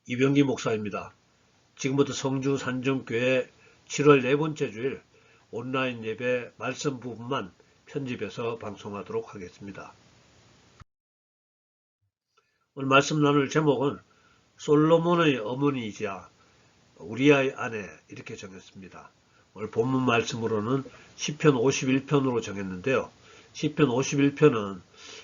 이병기 목사입니다. 지금부터 성주 산정교회 7월 네 번째 주일 온라인 예배 말씀 부분만 편집해서 방송하도록 하겠습니다. 오늘 말씀 나눌 제목은 솔로몬의 어머니이자 우리아의 아내 이렇게 정했습니다. 오늘 본문 말씀으로는 시편 51편으로 정했는데요. 시편 51편은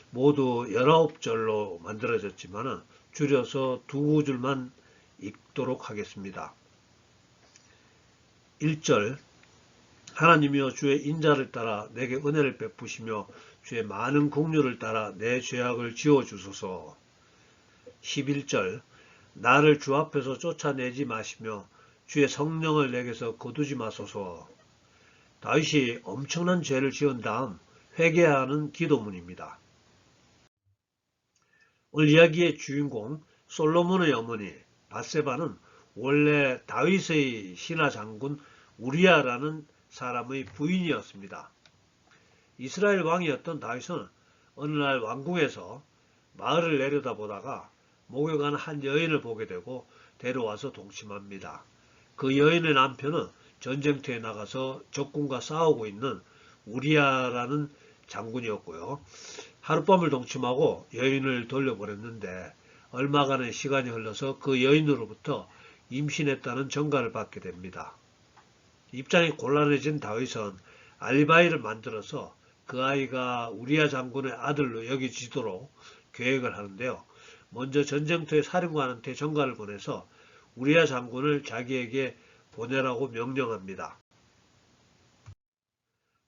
모두 19절로 만들어졌지만 줄여서 두 구절만 읽도록 하겠습니다. 1절 하나님이여 주의 인자를 따라 내게 은혜를 베푸시며 주의 많은 긍휼을 따라 내 죄악을 지워주소서. 11절 나를 주 앞에서 쫓아내지 마시며 주의 성령을 내게서 거두지 마소서. 다윗이 엄청난 죄를 지은 다음 회개하는 기도문입니다. 오늘 이야기의 주인공 솔로몬의 어머니 밧세바는 원래 다윗의 신하 장군 우리아라는 사람의 부인이었습니다. 이스라엘 왕이었던 다윗은 어느 날 왕궁에서 마을을 내려다보다가 목욕하는 한 여인을 보게 되고 데려와서 동침합니다. 그 여인의 남편은 전쟁터에 나가서 적군과 싸우고 있는 우리아라는 장군이었고요. 하룻밤을 동침하고 여인을 돌려보냈는데 얼마간의 시간이 흘러서 그 여인으로부터 임신했다는 전가를 받게 됩니다. 입장이 곤란해진 다윗은 알리바이를 만들어서 그 아이가 우리아 장군의 아들로 여겨지도록 계획을 하는데요. 먼저 전쟁터의 사령관한테 전가를 보내서 우리아 장군을 자기에게 보내라고 명령합니다.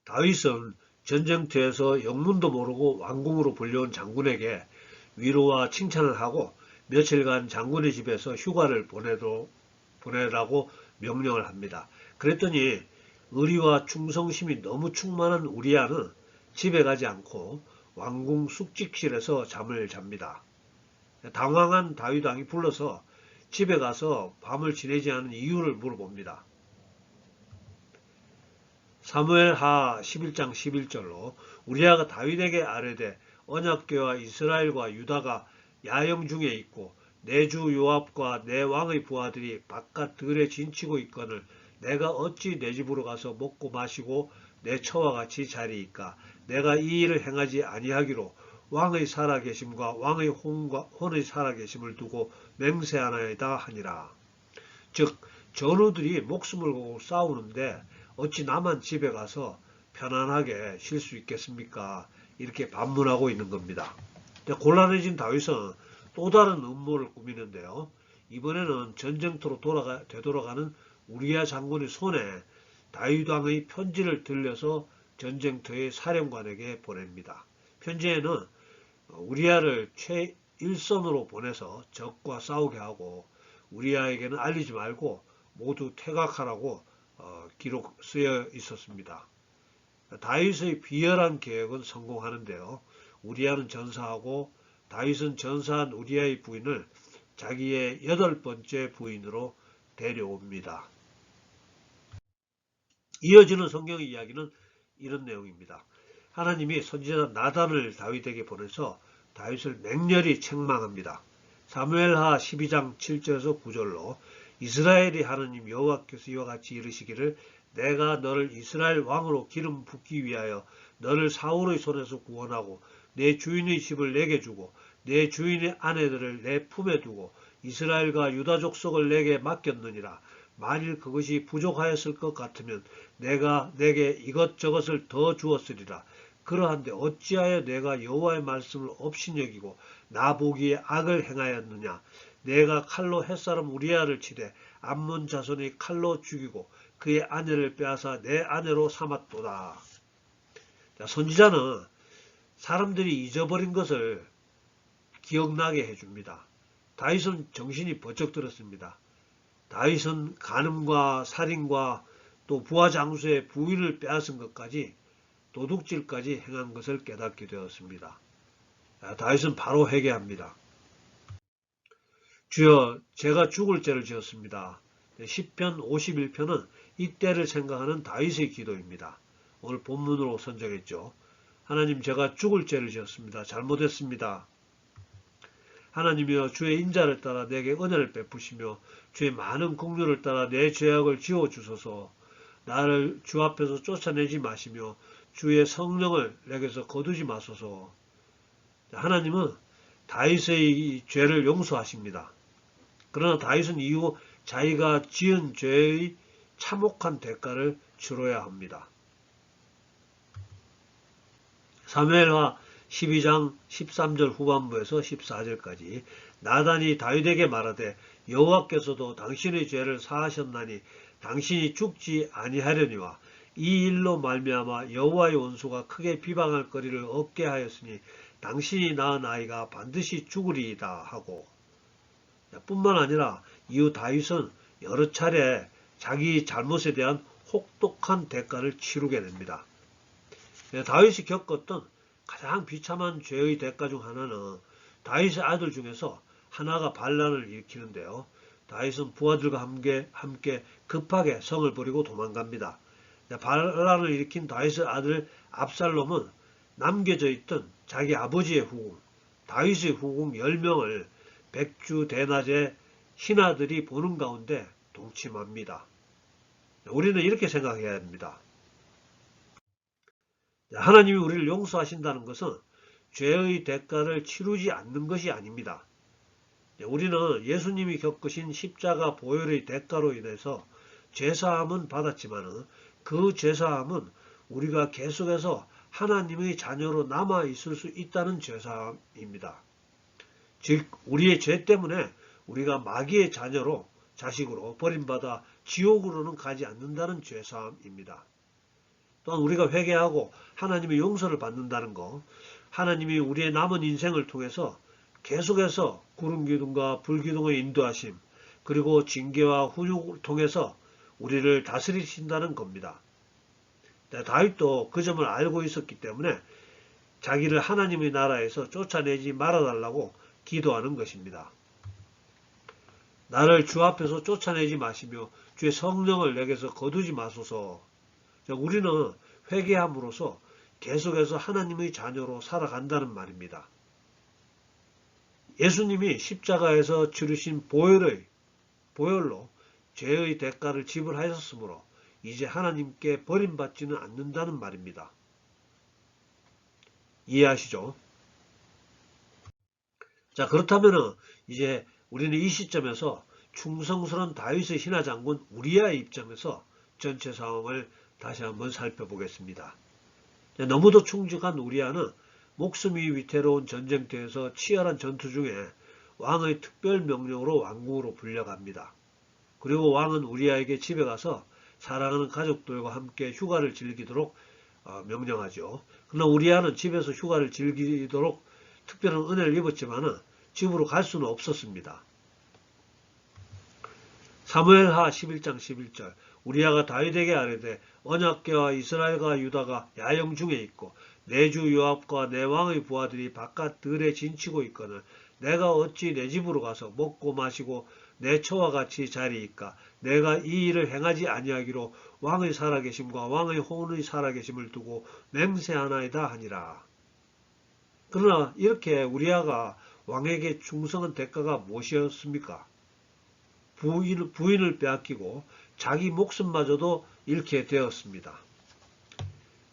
다윗은 전쟁터에서 영문도 모르고 왕궁으로 불려온 장군에게 위로와 칭찬을 하고 며칠간 장군의 집에서 휴가를 보내라고 명령을 합니다. 그랬더니 의리와 충성심이 너무 충만한 우리아는 집에 가지 않고 왕궁 숙직실에서 잠을 잡니다. 당황한 다윗 왕이 불러서 집에 가서 밤을 지내지 않은 이유를 물어봅니다. 사무엘하 11장 11절로 우리아가 다윗에게 아뢰되 언약궤와 이스라엘과 유다가 야영 중에 있고 내 주 요압과 내 왕의 부하들이 바깥 들에 진치고 있거늘 내가 어찌 내 집으로 가서 먹고 마시고 내 처와 같이 자리이까. 내가 이 일을 행하지 아니하기로 왕의 살아계심과 왕의 혼의 살아계심을 두고 맹세하나이다 하니라. 즉 전우들이 목숨을 걸고 싸우는데 어찌 나만 집에 가서 편안하게 쉴 수 있겠습니까? 이렇게 반문하고 있는 겁니다. 곤란해진 다윗은 또 다른 음모를 꾸미는데요. 이번에는 전쟁터로 되돌아가는 우리아 장군의 손에 다윗 왕의 편지를 들려서 전쟁터의 사령관에게 보냅니다. 편지에는 우리아를 최일선으로 보내서 적과 싸우게 하고 우리아에게는 알리지 말고 모두 퇴각하라고 기록 쓰여 있었습니다. 다윗의 비열한 계획은 성공하는데요. 우리아는 전사하고 다윗은 전사한 우리아의 부인을 자기의 8번째 부인으로 데려옵니다. 이어지는 성경의 이야기는 이런 내용입니다. 하나님이 선지자 나단을 다윗에게 보내서 다윗을 맹렬히 책망합니다. 사무엘하 12장 7절에서 9절로 이스라엘의 하나님 여호와께서 이와 같이 이르시기를 내가 너를 이스라엘 왕으로 기름 붓기 위하여 너를 사울의 손에서 구원하고 내 주인의 집을 내게 주고 내 주인의 아내들을 내 품에 두고 이스라엘과 유다 족속을 내게 맡겼느니라. 만일 그것이 부족하였을 것 같으면 내가 내게 이것저것을 더 주었으리라. 그러한데 어찌하여 내가 여호와의 말씀을 업신여기고 나 보기에 악을 행하였느냐. 내가 칼로 햇사람 우리아를 치되 암몬 자손이 칼로 죽이고 그의 아내를 빼앗아 내 아내로 삼았도다. 선지자는 사람들이 잊어버린 것을 기억나게 해줍니다. 다윗은 정신이 번쩍 들었습니다. 다윗은 간음과 살인과 또 부하 장수의 부인을 빼앗은 것까지 도둑질까지 행한 것을 깨닫게 되었습니다. 다윗은 바로 회개합니다. 주여 제가 죽을 죄를 지었습니다. 시편 51편은 이때를 생각하는 다윗의 기도입니다. 오늘 본문으로 선정했죠. 하나님 제가 죽을 죄를 지었습니다. 잘못했습니다. 하나님이여 주의 인자를 따라 내게 은혜를 베푸시며 주의 많은 긍휼을 따라 내 죄악을 지워주소서. 나를 주 앞에서 쫓아내지 마시며 주의 성령을 내게서 거두지 마소서. 하나님은 다윗의 죄를 용서하십니다. 그러나 다윗은 이후 자기가 지은 죄의 참혹한 대가를 치러야 합니다. 사무엘하 12장 13절 후반부에서 14절까지 나단이 다윗에게 말하되 여호와께서도 당신의 죄를 사하셨나니 당신이 죽지 아니하려니와 이 일로 말미암아 여호와의 원수가 크게 비방할 거리를 얻게 하였으니 당신이 낳은 아이가 반드시 죽으리이다 하고, 뿐만 아니라 이후 다윗은 여러 차례 자기 잘못에 대한 혹독한 대가를 치르게 됩니다. 다윗이 겪었던 가장 비참한 죄의 대가 중 하나는 다윗의 아들 중에서 하나가 반란을 일으키는데요. 다윗은 부하들과 함께 급하게 성을 버리고 도망갑니다. 반란을 일으킨 다윗의 아들 압살롬은 남겨져 있던 자기 아버지의 후궁, 다윗의 후궁 10명을 백주 대낮에 신하들이 보는 가운데 동침합니다. 우리는 이렇게 생각해야 합니다. 하나님이 우리를 용서하신다는 것은 죄의 대가를 치르지 않는 것이 아닙니다. 우리는 예수님이 겪으신 십자가 보혈의 대가로 인해서 죄사함은 받았지만 그 죄사함은 우리가 계속해서 하나님의 자녀로 남아 있을 수 있다는 죄사함입니다. 즉 우리의 죄 때문에 우리가 마귀의 자식으로 버림받아 지옥으로는 가지 않는다는 죄사함입니다. 또한 우리가 회개하고 하나님의 용서를 받는다는 것, 하나님이 우리의 남은 인생을 통해서 계속해서 구름기둥과 불기둥의 인도하심, 그리고 징계와 훈육을 통해서 우리를 다스리신다는 겁니다. 다윗도 그 점을 알고 있었기 때문에 자기를 하나님의 나라에서 쫓아내지 말아달라고 기도하는 것입니다. 나를 주 앞에서 쫓아내지 마시며 주의 성령을 내게서 거두지 마소서. 우리는 회개함으로써 계속해서 하나님의 자녀로 살아간다는 말입니다. 예수님이 십자가에서 치르신 보혈로 죄의 대가를 지불하셨으므로 이제 하나님께 버림받지는 않는다는 말입니다. 이해하시죠? 자, 그렇다면 이제 우리는 이 시점에서 충성스러운 다윗의 신하장군 우리아의 입장에서 전체 상황을 다시 한번 살펴보겠습니다. 너무도 충직한 우리아는 목숨이 위태로운 전쟁터에서 치열한 전투 중에 왕의 특별 명령으로 왕궁으로 불려갑니다. 그리고 왕은 우리아에게 집에 가서 사랑하는 가족들과 함께 휴가를 즐기도록 명령하죠. 그러나 우리아는 집에서 휴가를 즐기도록 특별한 은혜를 입었지만 집으로 갈 수는 없었습니다. 사무엘하 11장 11절 우리아가 다윗에게 아뢰되 언약궤와 이스라엘과 유다가 야영 중에 있고 내 주 요압과 내 왕의 부하들이 바깥 들에 진치고 있거늘 내가 어찌 내 집으로 가서 먹고 마시고 내 처와 같이 자리이까 내가 이 일을 행하지 아니하기로 왕의 살아계심과 왕의 혼의 살아계심을 두고 맹세하나이다 하니라. 그러나 이렇게 우리아가 왕에게 충성한 대가가 무엇이었습니까? 부인을 빼앗기고 자기 목숨마저도 잃게 되었습니다.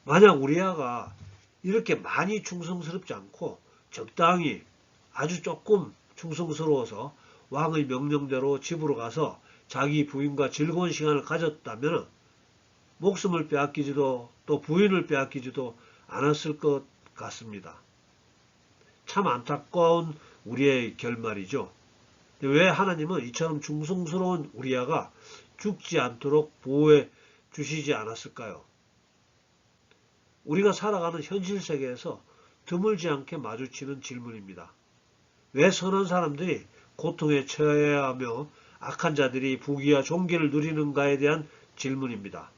만약 우리아가 이렇게 많이 충성스럽지 않고 적당히 아주 조금 충성스러워서 왕의 명령대로 집으로 가서 자기 부인과 즐거운 시간을 가졌다면 목숨을 빼앗기지도 또 부인을 빼앗기지도 않았을 것 같습니다. 참 안타까운 우리의 결말이죠. 왜 하나님은 이처럼 충성스러운 우리아가 죽지 않도록 보호해 주시지 않았을까요? 우리가 살아가는 현실 세계에서 드물지 않게 마주치는 질문입니다. 왜 선한 사람들이 고통에 처해야 하며 악한 자들이 부귀와 존귀를 누리는가에 대한 질문입니다.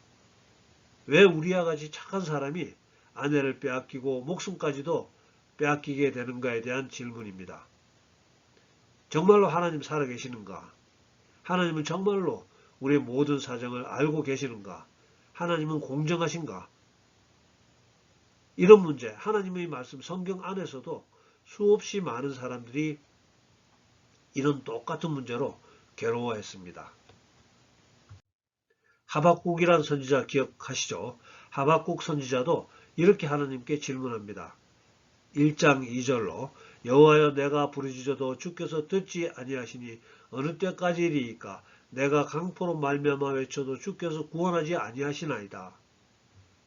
왜 우리와 같이 착한 사람이 아내를 빼앗기고 목숨까지도 빼앗기게 되는가에 대한 질문입니다. 정말로 하나님 살아계시는가? 하나님은 정말로 우리의 모든 사정을 알고 계시는가? 하나님은 공정하신가? 이런 문제, 하나님의 말씀 성경 안에서도 수없이 많은 사람들이 이런 똑같은 문제로 괴로워했습니다. 하박국이란 선지자 기억하시죠? 하박국 선지자도 이렇게 하나님께 질문합니다. 1장 2절로 여호와여 내가 부르짖어도 주께서 듣지 아니하시니 어느 때까지리이까 내가 강포로 말미암아 외쳐도 주께서 구원하지 아니하시나이다.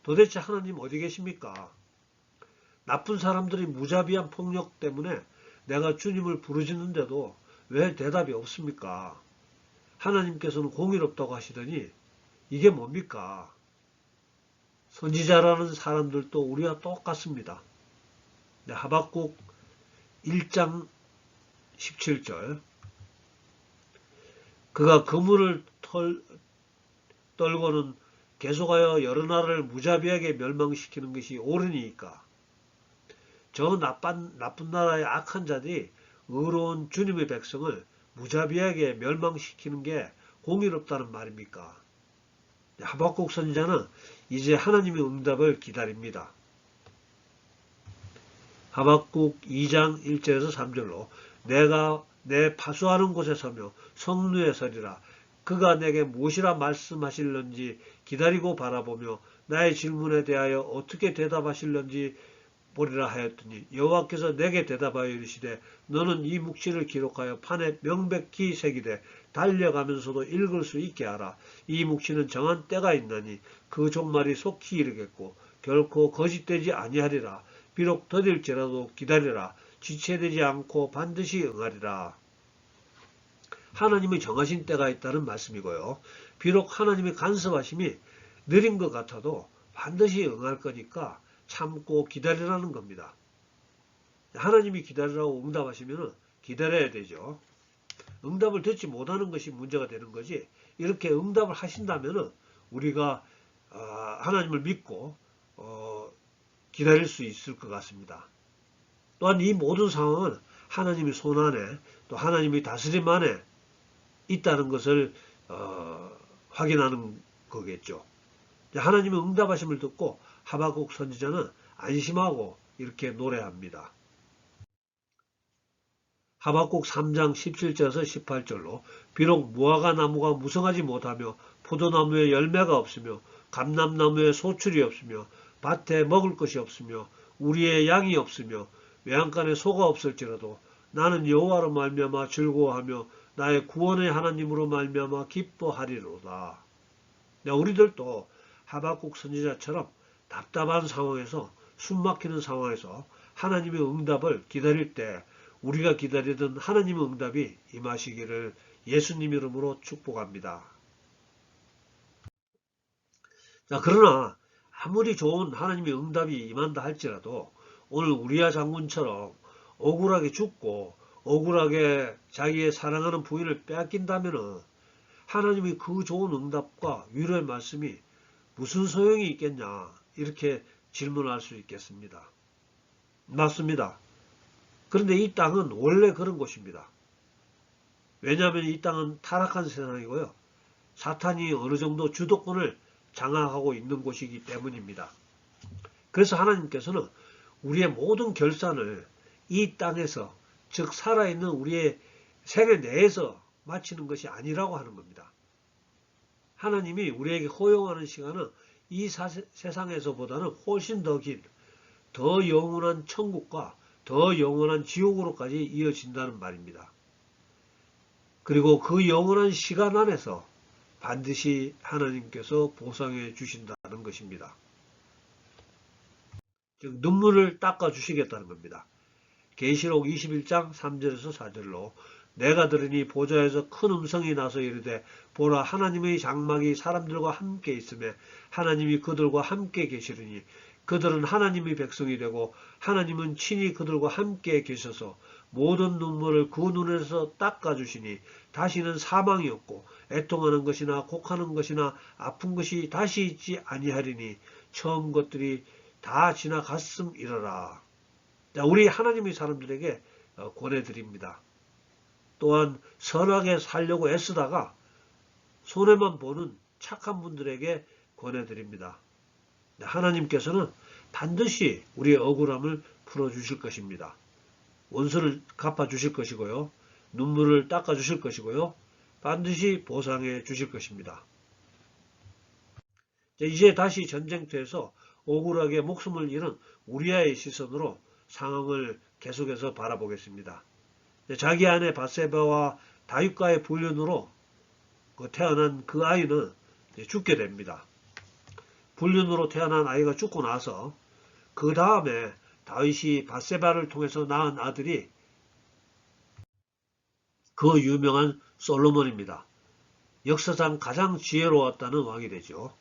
도대체 하나님 어디 계십니까? 나쁜 사람들이 무자비한 폭력 때문에 내가 주님을 부르짖는데도 왜 대답이 없습니까? 하나님께서는 공의롭다고 하시더니 이게 뭡니까? 선지자라는 사람들도 우리와 똑같습니다. 하박국 1장 17절 그가 그물을 떨고는 계속하여 여러 나라를 무자비하게 멸망시키는 것이 옳으니까 저 나쁜 나라의 악한 자들이 의로운 주님의 백성을 무자비하게 멸망시키는 게 공의롭다는 말입니까? 하박국 선지자는 이제 하나님의 응답을 기다립니다. 하박국 2장 1절에서 3절로 내가 내 파수하는 곳에 서며 성루에 서리라. 그가 내게 무엇이라 말씀하실런지 기다리고 바라보며 나의 질문에 대하여 어떻게 대답하실런지 보리라 하였더니 여호와께서 내게 대답하여 이르시되 너는 이 묵시를 기록하여 판에 명백히 새기되 달려가면서도 읽을 수 있게 하라. 이 묵시는 정한 때가 있나니 그 종말이 속히 이르겠고 결코 거짓되지 아니하리라. 비록 더딜지라도 기다리라. 지체되지 않고 반드시 응하리라. 하나님이 정하신 때가 있다는 말씀이고요. 비록 하나님의 간섭하심이 느린 것 같아도 반드시 응할 거니까 참고 기다리라는 겁니다. 하나님이 기다리라고 응답하시면 기다려야 되죠. 응답을 듣지 못하는 것이 문제가 되는 거지. 이렇게 응답을 하신다면 우리가 하나님을 믿고 기다릴 수 있을 것 같습니다. 또한 이 모든 상황은 하나님의 손안에 또 하나님의 다스림 안에 있다는 것을 확인하는 거겠죠. 하나님의 응답하심을 듣고 하박국 선지자는 안심하고 이렇게 노래합니다. 하박국 3장 17절에서 18절로 비록 무화과 나무가 무성하지 못하며 포도나무에 열매가 없으며 감람나무에 소출이 없으며 밭에 먹을 것이 없으며 우리의 양이 없으며 외양간에 소가 없을지라도 나는 여호와로 말미암아 즐거워하며 나의 구원의 하나님으로 말미암아 기뻐하리로다. 우리들도 하박국 선지자처럼 답답한 상황에서 숨막히는 상황에서 하나님의 응답을 기다릴 때 우리가 기다리던 하나님의 응답이 임하시기를 예수님 이름으로 축복합니다. 그러나 아무리 좋은 하나님의 응답이 임한다 할지라도 오늘 우리야 장군처럼 억울하게 죽고 억울하게 자기의 사랑하는 부인을 빼앗긴다면 하나님의 그 좋은 응답과 위로의 말씀이 무슨 소용이 있겠냐 이렇게 질문할 수 있겠습니다. 맞습니다. 그런데 이 땅은 원래 그런 곳입니다. 왜냐하면 이 땅은 타락한 세상이고요. 사탄이 어느 정도 주도권을 장악하고 있는 곳이기 때문입니다. 그래서 하나님께서는 우리의 모든 결산을 이 땅에서 즉 살아있는 우리의 생애 내에서 마치는 것이 아니라고 하는 겁니다. 하나님이 우리에게 허용하는 시간은 이 세상에서보다는 훨씬 더 긴, 더 영원한 천국과 더 영원한 지옥으로까지 이어진다는 말입니다. 그리고 그 영원한 시간 안에서 반드시 하나님께서 보상해 주신다는 것입니다. 즉 눈물을 닦아 주시겠다는 겁니다. 계시록 21장 3절에서 4절로 내가 들으니 보좌에서 큰 음성이 나서 이르되 보라 하나님의 장막이 사람들과 함께 있으며 하나님이 그들과 함께 계시르니 그들은 하나님의 백성이 되고 하나님은 친히 그들과 함께 계셔서 모든 눈물을 그 눈에서 닦아주시니 다시는 사망이 없고 애통하는 것이나 곡하는 것이나 아픈 것이 다시 있지 아니하리니 처음 것들이 다 지나갔음이러라. 우리 하나님의 사람들에게 권해드립니다. 또한 선하게 살려고 애쓰다가 손해만 보는 착한 분들에게 권해드립니다. 하나님께서는 반드시 우리의 억울함을 풀어주실 것입니다. 원수를 갚아주실 것이고요. 눈물을 닦아 주실 것이고요. 반드시 보상해 주실 것입니다. 이제 다시 전쟁터에서 억울하게 목숨을 잃은 우리아의 시선으로 상황을 계속해서 바라보겠습니다. 자기 아내 바세바와 다윗과의 불륜으로 태어난 그 아이는 죽게 됩니다. 불륜으로 태어난 아이가 죽고 나서 그 다음에 다윗이 바세바를 통해서 낳은 아들이 그 유명한 솔로몬입니다. 역사상 가장 지혜로웠다는 왕이 되죠.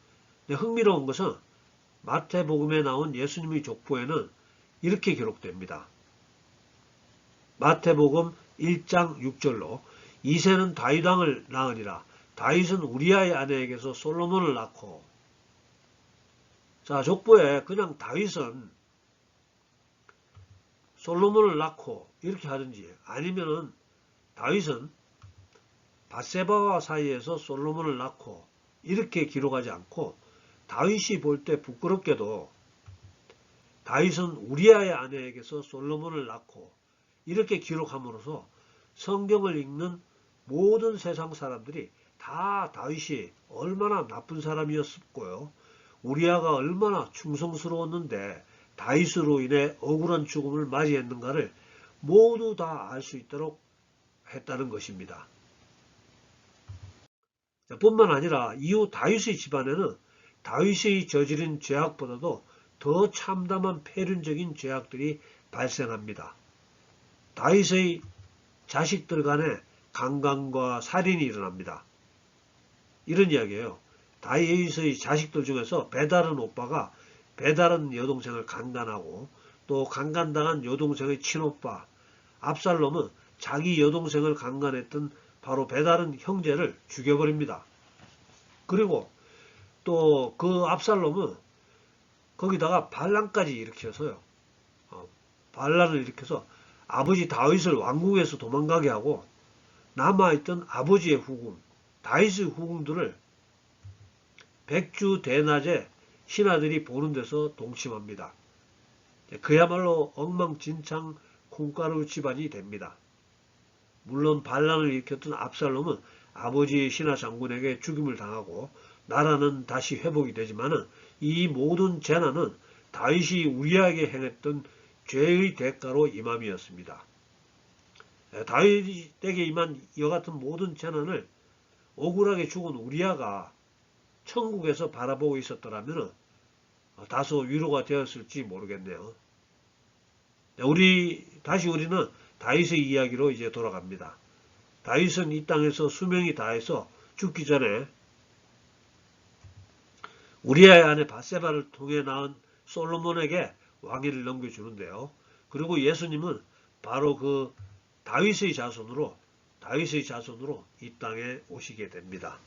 흥미로운 것은 마태복음에 나온 예수님의 족보에는 이렇게 기록됩니다. 마태복음 1장 6절로 이새는 다윗 왕을 낳으니라. 다윗은 우리아의 아내에게서 솔로몬을 낳고. 자, 족보에 그냥 다윗은 솔로몬을 낳고 이렇게 하든지, 아니면은 다윗은 바세바와 사이에서 솔로몬을 낳고 이렇게 기록하지 않고, 다윗이 볼 때 부끄럽게도 다윗은 우리아의 아내에게서 솔로몬을 낳고 이렇게 기록함으로써 성경을 읽는 모든 세상 사람들이 다 다윗이 얼마나 나쁜 사람이었고요, 우리아가 얼마나 충성스러웠는데 다윗으로 인해 억울한 죽음을 맞이했는가를 모두 다 알 수 있도록 했다는 것입니다. 뿐만 아니라 이후 다윗의 집안에는 다윗이 저지른 죄악보다도 더 참담한 폐륜적인 죄악들이 발생합니다. 다윗의 자식들 간에 강간과 살인이 일어납니다. 이런 이야기예요. 다윗의 자식들 중에서 베다른 오빠가 베다른 여동생을 강간하고, 또 강간당한 여동생의 친오빠 압살롬은 자기 여동생을 강간했던 바로 베다른 형제를 죽여버립니다. 그리고 또 그 압살롬은 거기다가 반란까지 일으켜서요. 반란을 일으켜서 아버지 다윗을 왕궁에서 도망가게 하고, 남아있던 아버지의 후궁, 다윗의 후궁들을 백주 대낮에 신하들이 보는 데서 동침합니다. 그야말로 엉망진창 콩가루 집안이 됩니다. 물론 반란을 일으켰던 압살롬은 아버지의 신하 장군에게 죽임을 당하고 나라는 다시 회복이 되지만은, 이 모든 재난은 다윗이 우리아에게 행했던 죄의 대가로 임함이었습니다. 다윗에게 임한 이와 같은 모든 재난을 억울하게 죽은 우리아가 천국에서 바라보고 있었더라면 다소 위로가 되었을지 모르겠네요. 우리는 다윗의 이야기로 이제 돌아갑니다. 다윗은 이 땅에서 수명이 다해서 죽기 전에 우리아의 아내 바세바를 통해 낳은 솔로몬에게 왕위를 넘겨주는데요. 그리고 예수님은 바로 그 다윗의 자손으로 이 땅에 오시게 됩니다.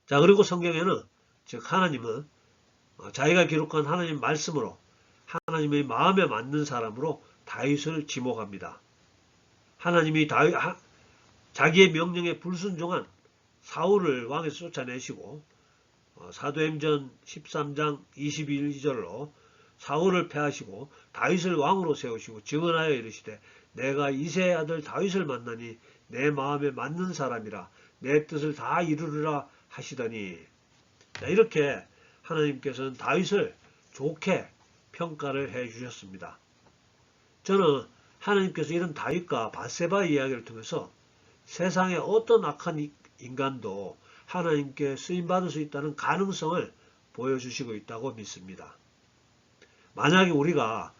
자, 그리고 성경에는, 즉 하나님은 자기가 기록한 하나님 말씀으로 하나님의 마음에 맞는 사람으로 다윗을 지목합니다. 하나님이 자기의 명령에 불순종한 사울을 왕에서 쫓아내시고, 사도행전 13장 22절로 사울을 패하시고 다윗을 왕으로 세우시고 증언하여 이르시되, 내가 이새의 아들 다윗을 만나니 내 마음에 맞는 사람이라 내 뜻을 다 이루리라 하시더니. 이렇게 하나님께서는 다윗을 좋게 평가를 해 주셨습니다. 저는 하나님께서 이런 다윗과 바세바의 이야기를 통해서 세상에 어떤 악한 인간도 하나님께 쓰임받을 수 있다는 가능성을 보여주시고 있다고 믿습니다. 만약에 우리가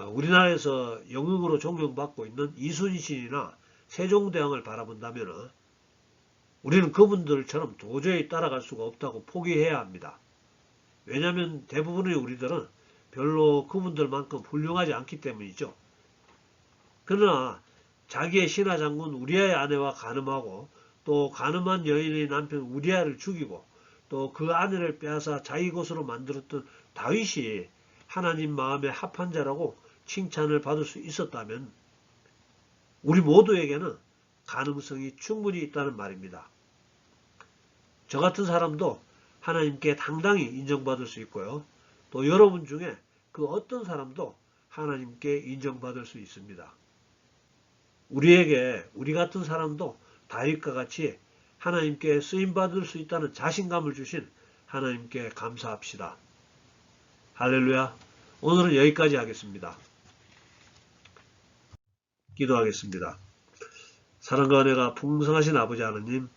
우리나라에서 영웅으로 존경받고 있는 이순신이나 세종대왕을 바라본다면 우리는 그분들처럼 도저히 따라갈 수가 없다고 포기해야 합니다. 왜냐하면 대부분의 우리들은 별로 그분들만큼 훌륭하지 않기 때문이죠. 그러나 자기의 신하 장군 우리아의 아내와 간음하고, 또 간음한 여인의 남편 우리아를 죽이고, 또 그 아내를 빼앗아 자기 것으로 만들었던 다윗이 하나님 마음에 합한 자라고 칭찬을 받을 수 있었다면 우리 모두에게는 가능성이 충분히 있다는 말입니다. 저 같은 사람도 하나님께 당당히 인정받을 수 있고요. 또 여러분 중에 그 어떤 사람도 하나님께 인정받을 수 있습니다. 우리 같은 사람도 다윗과 같이 하나님께 쓰임받을 수 있다는 자신감을 주신 하나님께 감사합시다. 할렐루야. 오늘은 여기까지 하겠습니다. 기도하겠습니다. 사랑과 은혜가 풍성하신 아버지 하나님,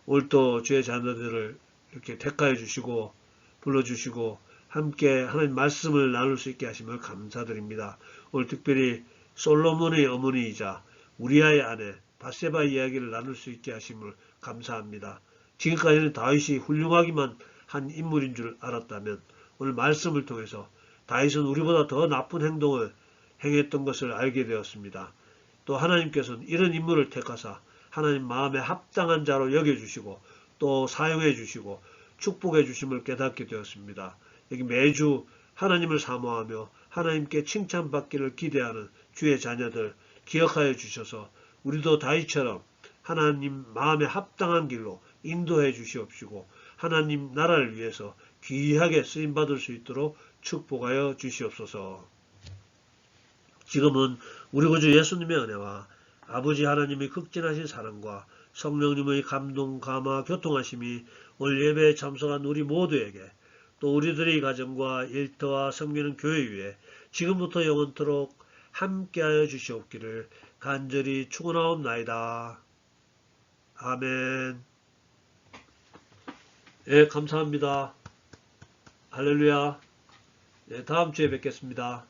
오늘도 주의 자녀들을 이렇게 택하여 주시고 불러주시고 함께 하나님 말씀을 나눌 수 있게 하심을 감사드립니다. 오늘 특별히 솔로몬의 어머니이자 우리아의 아내 바세바 이야기를 나눌 수 있게 하심을 감사합니다. 지금까지는 다윗이 훌륭하기만 한 인물인 줄 알았다면 오늘 말씀을 통해서 다윗은 우리보다 더 나쁜 행동을 행했던 것을 알게 되었습니다. 또 하나님께서는 이런 인물을 택하사 하나님 마음에 합당한 자로 여겨주시고 또 사용해 주시고 축복해 주심을 깨닫게 되었습니다. 여기 매주 하나님을 사모하며 하나님께 칭찬받기를 기대하는 주의 자녀들 기억하여 주셔서 우리도 다윗처럼 하나님 마음에 합당한 길로 인도해 주시옵시고 하나님 나라를 위해서 귀하게 쓰임받을 수 있도록 축복하여 주시옵소서. 지금은 우리 구주 예수님의 은혜와 아버지 하나님의 극진하신 사랑과 성령님의 감동, 감화, 교통하심이 오늘 예배에 참석한 우리 모두에게 또 우리들의 가정과 일터와 섬기는 교회 위에 지금부터 영원토록 함께하여 주시옵기를 간절히 축원하옵나이다. 아멘. 예, 감사합니다. 할렐루야. 예, 다음 주에 뵙겠습니다.